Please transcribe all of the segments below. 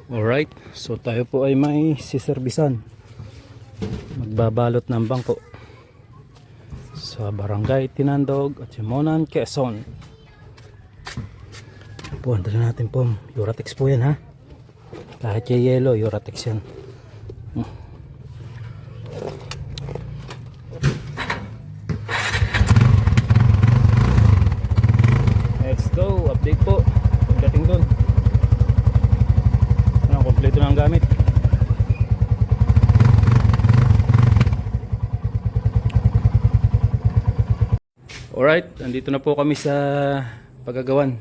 Alright, so tayo po ay may siservisan. Magbabalot ng bangko sa Barangay Tinandog at Simonan, Quezon. Po, andala natin po. Uratex po yan ha. Kahit yung yellow, Uratex yan. Let's go, update po. Pagdating doon. Kompleto na ang gamit. Alright, andito na po kami sa paggagawan.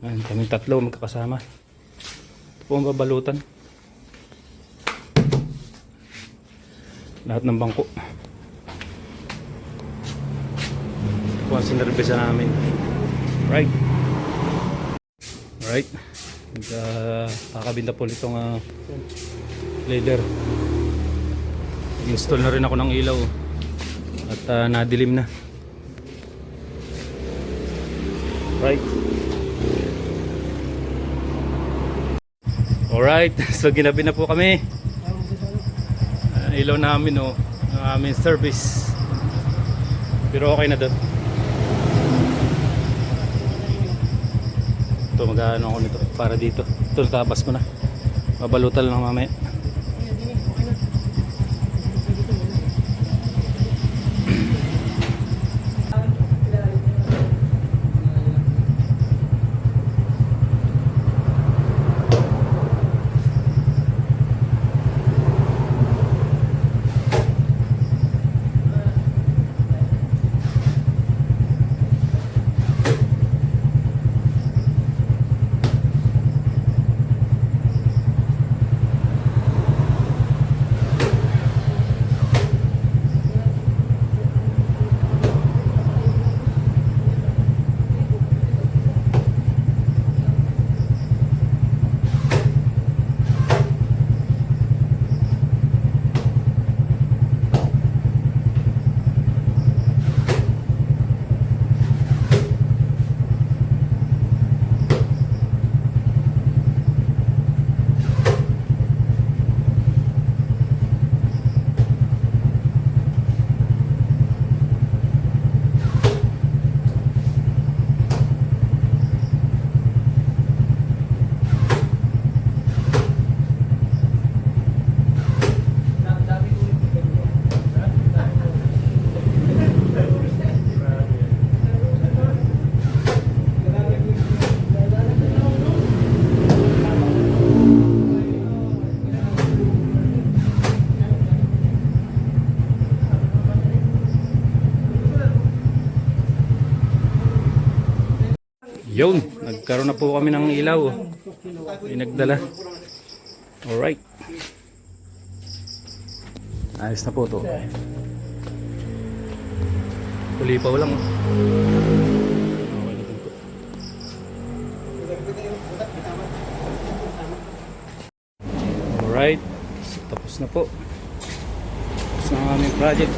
Kaming tatlo magkakasama. Ito po ang babalutan. Lahat ng bangko. Ito po ang sinervisa namin. Right. Alright. Kakabinda po nitong leader. Install na rin ako ng ilaw at nadilim na. Right. Alright, so ginabi na po kami. Ilaw namin ang aming service. Pero okay na doon. Ito mag-ano ako nito para dito. Ito tabas ko na. Babalutan lang mamaya. Yun, nagkaroon na po kami ng ilaw. Pinagdala. Alright. Ayos na po to. Tulipaw lang. Okay na po. Alright. Tapos na po. Tapos na ang aming project.